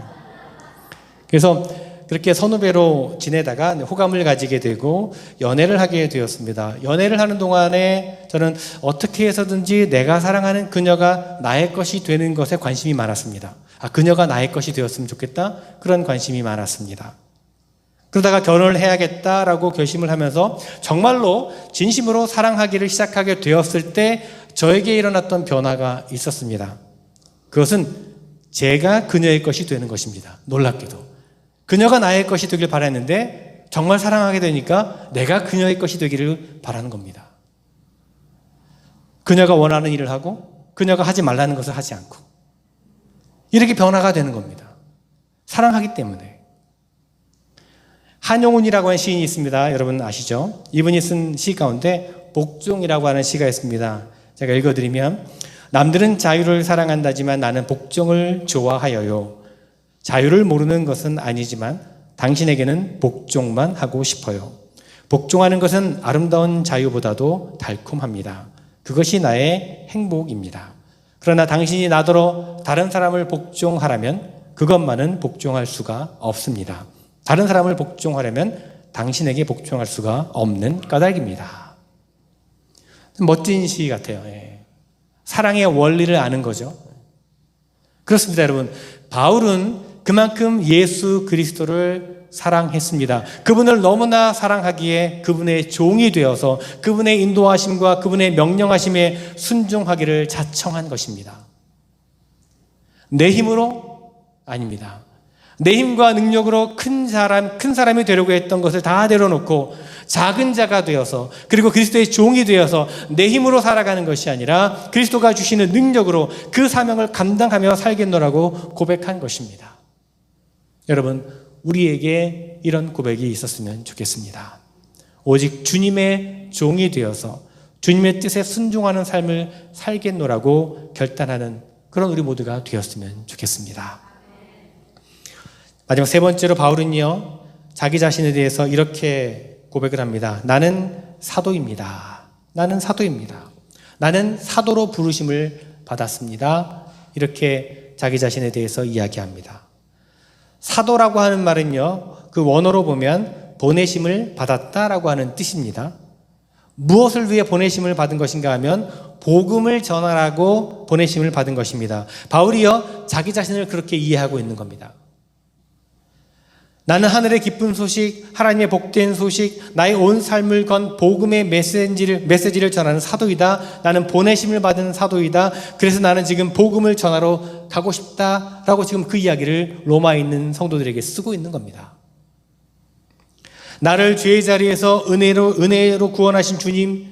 그래서 그렇게 선후배로 지내다가 호감을 가지게 되고 연애를 하게 되었습니다. 연애를 하는 동안에 저는 어떻게 해서든지 내가 사랑하는 그녀가 나의 것이 되는 것에 관심이 많았습니다. 그녀가 나의 것이 되었으면 좋겠다, 그런 관심이 많았습니다. 그러다가 결혼을 해야겠다라고 결심을 하면서 정말로 진심으로 사랑하기를 시작하게 되었을 때 저에게 일어났던 변화가 있었습니다. 그것은 제가 그녀의 것이 되는 것입니다. 놀랍게도 그녀가 나의 것이 되길 바랐는데 정말 사랑하게 되니까 내가 그녀의 것이 되기를 바라는 겁니다. 그녀가 원하는 일을 하고 그녀가 하지 말라는 것을 하지 않고 이렇게 변화가 되는 겁니다. 사랑하기 때문에. 한용운이라고 하는 시인이 있습니다. 여러분 아시죠? 이분이 쓴 시 가운데 복종이라고 하는 시가 있습니다. 제가 읽어드리면 남들은 자유를 사랑한다지만 나는 복종을 좋아하여요. 자유를 모르는 것은 아니지만 당신에게는 복종만 하고 싶어요. 복종하는 것은 아름다운 자유보다도 달콤합니다. 그것이 나의 행복입니다. 그러나 당신이 나더러 다른 사람을 복종하라면 그것만은 복종할 수가 없습니다. 다른 사람을 복종하려면 당신에게 복종할 수가 없는 까닭입니다. 멋진 시 같아요. 사랑의 원리를 아는 거죠. 그렇습니다, 여러분. 바울은 그만큼 예수 그리스도를 사랑했습니다. 그분을 너무나 사랑하기에 그분의 종이 되어서 그분의 인도하심과 그분의 명령하심에 순종하기를 자청한 것입니다. 내 힘으로? 아닙니다. 내 힘과 능력으로 큰 사람이 되려고 했던 것을 다 내려놓고 작은 자가 되어서 그리고 그리스도의 종이 되어서 내 힘으로 살아가는 것이 아니라 그리스도가 주시는 능력으로 그 사명을 감당하며 살겠노라고 고백한 것입니다. 여러분, 우리에게 이런 고백이 있었으면 좋겠습니다. 오직 주님의 종이 되어서 주님의 뜻에 순종하는 삶을 살겠노라고 결단하는 그런 우리 모두가 되었으면 좋겠습니다. 마지막 세 번째로 바울은요, 자기 자신에 대해서 이렇게 고백을 합니다. 나는 사도입니다. 나는 사도입니다. 나는 사도로 부르심을 받았습니다. 이렇게 자기 자신에 대해서 이야기합니다. 사도라고 하는 말은요, 그 원어로 보면 보내심을 받았다라고 하는 뜻입니다. 무엇을 위해 보내심을 받은 것인가 하면 복음을 전하라고 보내심을 받은 것입니다. 바울이요, 자기 자신을 그렇게 이해하고 있는 겁니다. 나는 하늘의 기쁜 소식, 하나님의 복된 소식, 나의 온 삶을 건 복음의 메시지를 전하는 사도이다. 나는 보내심을 받은 사도이다. 그래서 나는 지금 복음을 전하러 가고 싶다라고 지금 그 이야기를 로마에 있는 성도들에게 쓰고 있는 겁니다. 나를 죄의 자리에서 은혜로 구원하신 주님,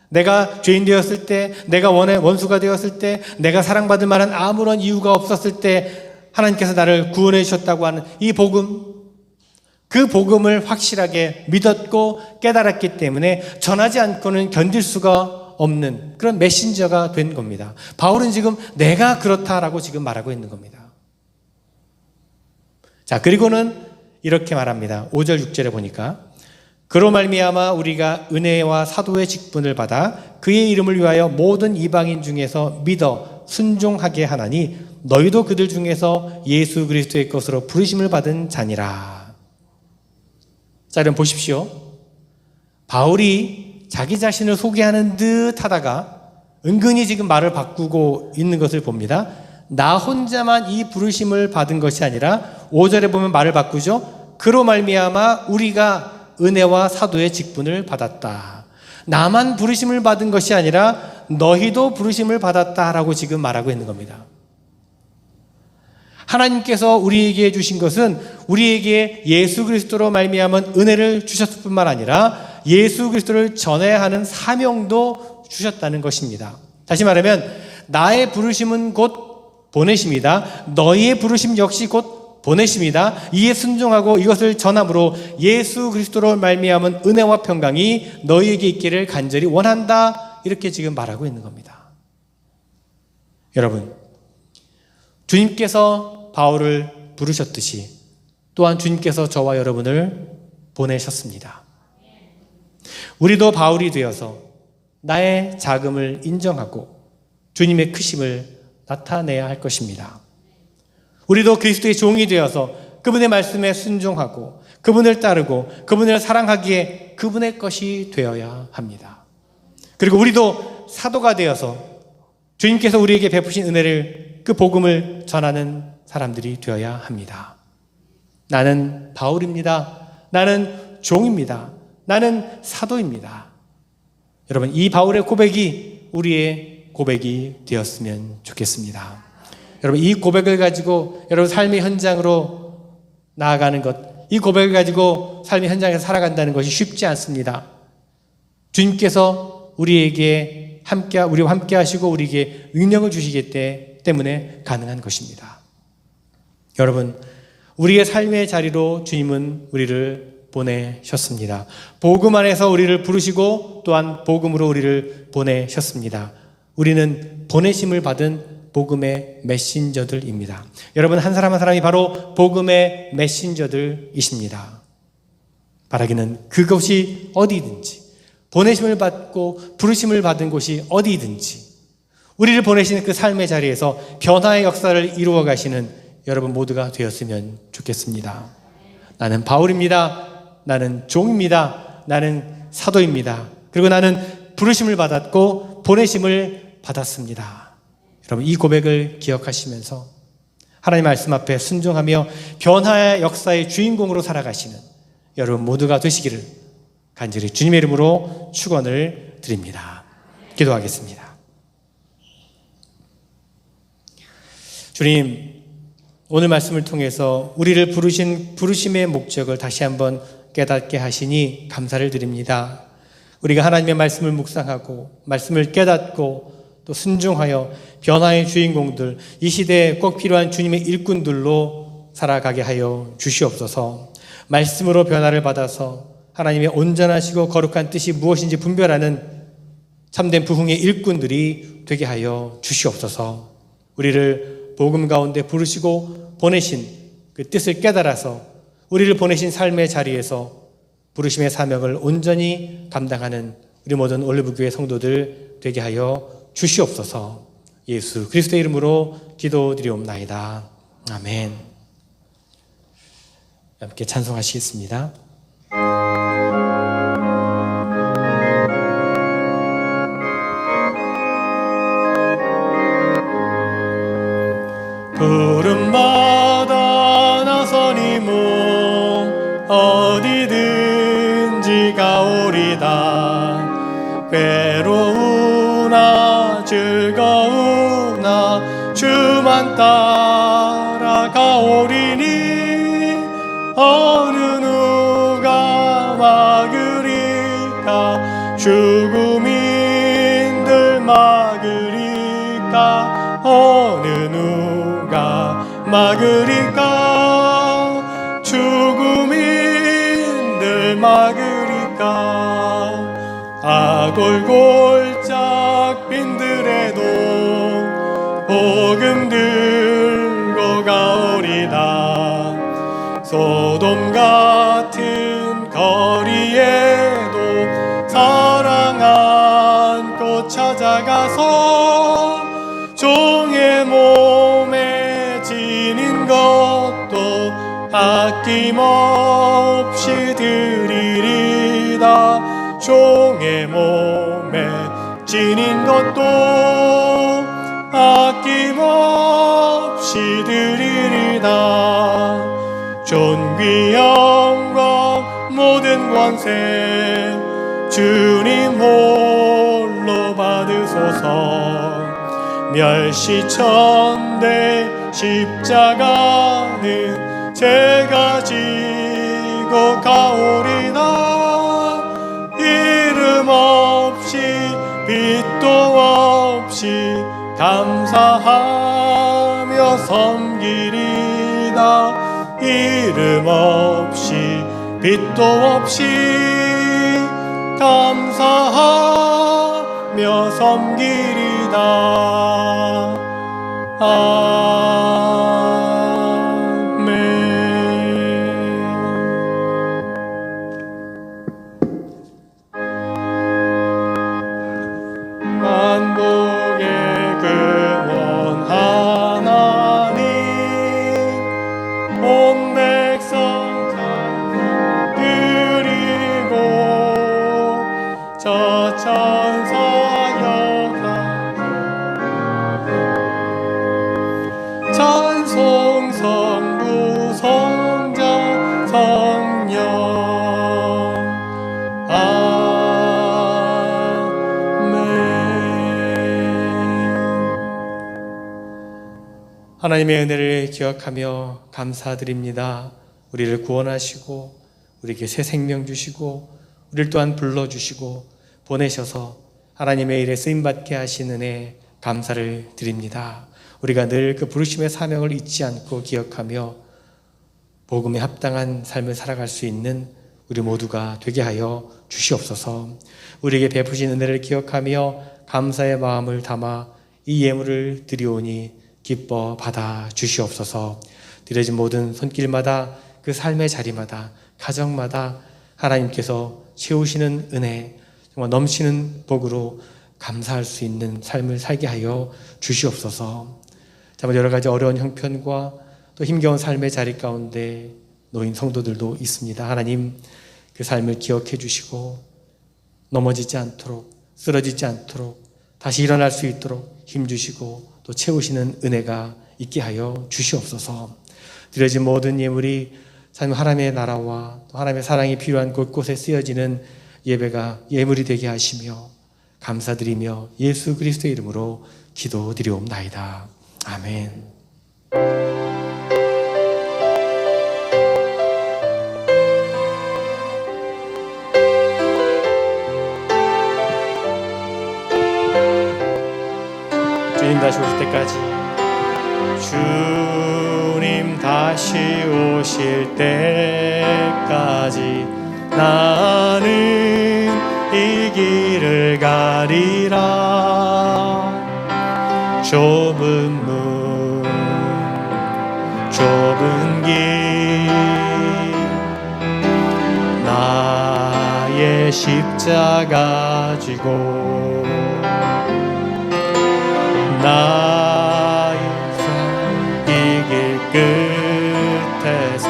내가 죄인 되었을 때, 내가 원수가 되었을 때, 내가 사랑받을 만한 아무런 이유가 없었을 때 하나님께서 나를 구원해 주셨다고 하는 이 복음, 그 복음을 확실하게 믿었고 깨달았기 때문에 전하지 않고는 견딜 수가 없는 그런 메신저가 된 겁니다. 바울은 지금 내가 그렇다라고 지금 말하고 있는 겁니다. 자, 그리고는 이렇게 말합니다. 5절 6절에 보니까 그로 말미암아 우리가 은혜와 사도의 직분을 받아 그의 이름을 위하여 모든 이방인 중에서 믿어 순종하게 하나니 너희도 그들 중에서 예수 그리스도의 것으로 부르심을 받은 자니라. 자, 그럼 보십시오. 바울이 자기 자신을 소개하는 듯 하다가 은근히 지금 말을 바꾸고 있는 것을 봅니다. 나 혼자만 이 부르심을 받은 것이 아니라 5절에 보면 말을 바꾸죠. 그로 말미암아 우리가 은혜와 사도의 직분을 받았다. 나만 부르심을 받은 것이 아니라 너희도 부르심을 받았다라고 지금 말하고 있는 겁니다. 하나님께서 우리에게 주신 것은 우리에게 예수 그리스도로 말미암은 은혜를 주셨을 뿐만 아니라 예수 그리스도를 전해야 하는 사명도 주셨다는 것입니다. 다시 말하면 나의 부르심은 곧 보내심이다. 너희의 부르심 역시 곧 보내심이다. 이에 순종하고 이것을 전함으로 예수 그리스도로 말미암은 은혜와 평강이 너희에게 있기를 간절히 원한다. 이렇게 지금 말하고 있는 겁니다. 여러분, 주님께서 바울을 부르셨듯이 또한 주님께서 저와 여러분을 보내셨습니다. 우리도 바울이 되어서 나의 작음을 인정하고 주님의 크심을 나타내야 할 것입니다. 우리도 그리스도의 종이 되어서 그분의 말씀에 순종하고 그분을 따르고 그분을 사랑하기에 그분의 것이 되어야 합니다. 그리고 우리도 사도가 되어서 주님께서 우리에게 베푸신 은혜를 그 복음을 전하는 사람들이 되어야 합니다. 나는 바울입니다. 나는 종입니다. 나는 사도입니다. 여러분, 이 바울의 고백이 우리의 고백이 되었으면 좋겠습니다. 여러분, 이 고백을 가지고 여러분 삶의 현장으로 나아가는 것, 이 고백을 가지고 삶의 현장에서 살아간다는 것이 쉽지 않습니다. 주님께서 우리와 함께 하시고 우리에게 능력을 주시기 때문에 가능한 것입니다. 여러분, 우리의 삶의 자리로 주님은 우리를 보내셨습니다. 복음 안에서 우리를 부르시고 또한 복음으로 우리를 보내셨습니다. 우리는 보내심을 받은 복음의 메신저들입니다. 여러분, 한 사람 한 사람이 바로 복음의 메신저들이십니다. 바라기는 그것이 어디든지, 보내심을 받고 부르심을 받은 곳이 어디든지, 우리를 보내시는 그 삶의 자리에서 변화의 역사를 이루어 가시는 여러분 모두가 되었으면 좋겠습니다. 나는 바울입니다. 나는 종입니다. 나는 사도입니다. 그리고 나는 부르심을 받았고 보내심을 받았습니다. 여러분, 이 고백을 기억하시면서 하나님 말씀 앞에 순종하며 변화의 역사의 주인공으로 살아가시는 여러분 모두가 되시기를 간절히 주님의 이름으로 축원을 드립니다. 기도하겠습니다. 주님, 오늘 말씀을 통해서 우리를 부르신 부르심의 목적을 다시 한번 깨닫게 하시니 감사를 드립니다. 우리가 하나님의 말씀을 묵상하고 말씀을 깨닫고 또 순종하여 변화의 주인공들, 이 시대에 꼭 필요한 주님의 일꾼들로 살아가게 하여 주시옵소서. 말씀으로 변화를 받아서 하나님의 온전하시고 거룩한 뜻이 무엇인지 분별하는 참된 부흥의 일꾼들이 되게 하여 주시옵소서. 우리를 복음 가운데 부르시고 보내신 그 뜻을 깨달아서 우리를 보내신 삶의 자리에서 부르심의 사명을 온전히 감당하는 우리 모든 올리브교회 성도들 되게 하여 주시옵소서. 예수 그리스도의 이름으로 기도드리옵나이다. 아멘. 함께 찬송하시겠습니다. 부름받아 나서니 몸 어디든지 가오리다. 괴로우나 즐거우나 주만 따라가오리니 어느 누가 막으리까. 죽음인들 막으리까. 어느 누가 막으리까. 죽음인들 막으리까. 아골골짝 빈들에도 복음 들고 가오리다. 소돔 같은 거리에도 사랑 안고 찾아가서 종의 몸에 지닌 것도 아낌없이 드리리다. 종의 몸에 지닌 것도 아낌없이 드리리다. 존귀 영광 모든 권세 주님 홀로 받으소서. 멸시천대 십자가는 제가 지고 가오리나. 이름 없이 빛도 없이 감사하며 섬기리다. 이름 없이 빛도 없이 감사하며 섬기리다. 아멘. 만복의 근원 하나님 온 백성 찬송 드리고 저 천사 역사 찬송 성부 성자 성령 하나님의 은혜를 기억하며 감사드립니다. 우리를 구원하시고 우리에게 새 생명 주시고 우리를 또한 불러주시고 보내셔서 하나님의 일에 쓰임받게 하신 은혜 감사를 드립니다. 우리가 늘 그 부르심의 사명을 잊지 않고 기억하며 복음에 합당한 삶을 살아갈 수 있는 우리 모두가 되게 하여 주시옵소서. 우리에게 베푸신 은혜를 기억하며 감사의 마음을 담아 이 예물을 드리오니 기뻐 받아 주시옵소서. 드려진 모든 손길마다 그 삶의 자리마다 가정마다 하나님께서 채우시는 은혜, 정말 넘치는 복으로 감사할 수 있는 삶을 살게 하여 주시옵소서. 정말 여러 가지 어려운 형편과 또 힘겨운 삶의 자리 가운데 놓인 성도들도 있습니다. 하나님, 그 삶을 기억해 주시고 넘어지지 않도록, 쓰러지지 않도록, 다시 일어날 수 있도록 힘주시고 또 채우시는 은혜가 있게 하여 주시옵소서. 드려진 모든 예물이 참 하나님의 나라와 또 하나님의 사랑이 필요한 곳곳에 쓰여지는 예배가 예물이 되게 하시며 감사드리며 예수 그리스도의 이름으로 기도드리옵나이다. 아멘. 주님 다시 오실 때까지, 주님 다시 오실 때까지 나는 이 길을 가리라. 좁은 문, 좁은 길, 나의 십자가 지고 나의 이 길 끝에서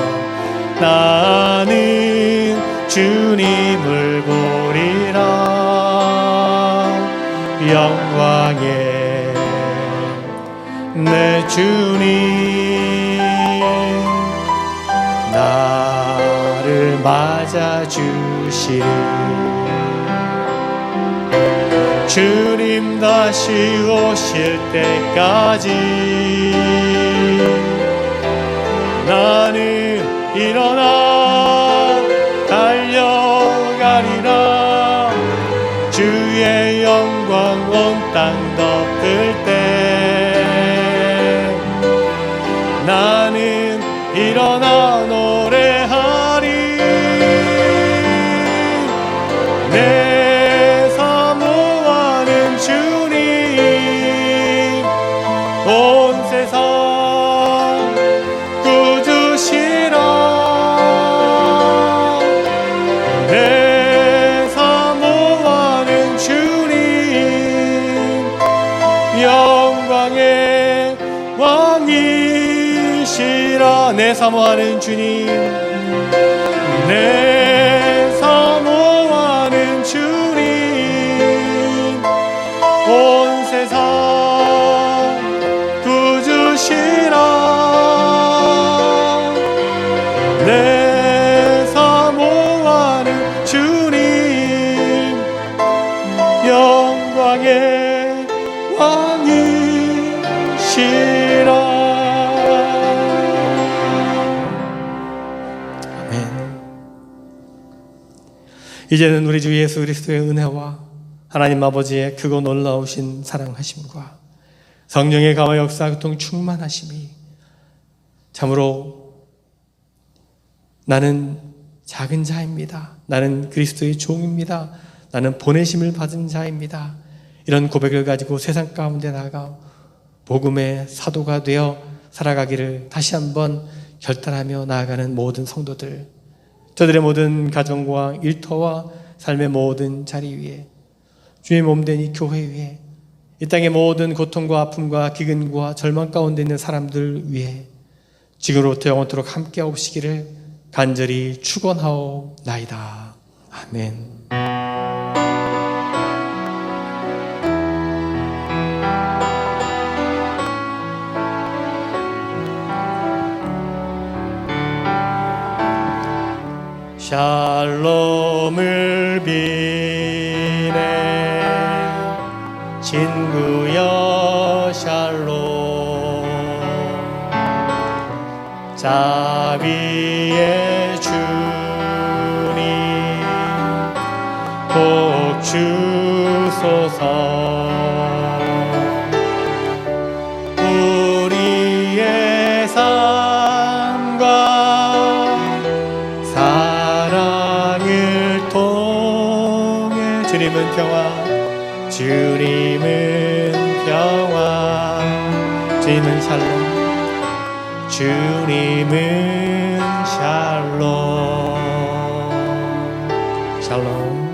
나는 주님을 보리라. 영광의 내 주님 나를 맞아주시리. 주님 다시 오실 때까지 나는 일어나 달려가리라. 주의 영광 온 땅 덮을 때 나는 일어나 노래하리. 내 사모하는 주님 온 세상 꾸주시라. 내 사모하는 주님 영광의 왕이시라. 내 사모하는 주님, 내 사모하는 주님 온 세상 구주시라. 내 사모하는 주님 영광의 왕이시라. 이제는 우리 주 예수 그리스도의 은혜와 하나님 아버지의 크고 놀라우신 사랑하심과 성령의 감화 역사 교통 충만하심이 참으로 나는 작은 자입니다. 나는 그리스도의 종입니다. 나는 보내심을 받은 자입니다. 이런 고백을 가지고 세상 가운데 나가 복음의 사도가 되어 살아가기를 다시 한번 결단하며 나아가는 모든 성도들, 저들의 모든 가정과 일터와 삶의 모든 자리 위에, 주의 몸된 이 교회 위에, 이 땅의 모든 고통과 아픔과 기근과 절망 가운데 있는 사람들 위에 지금으로부터 영원토록 함께 하옵시기를 간절히 축원하옵나이다. 아멘. 샬롬을 비네 친구여 샬롬. 자비의 주님 복 주소서. 우리의 삶과 사랑을 통해 주님은 평화, 주님은 평화, 주님은 샬롬, 주님은 샬롬, 샬롬.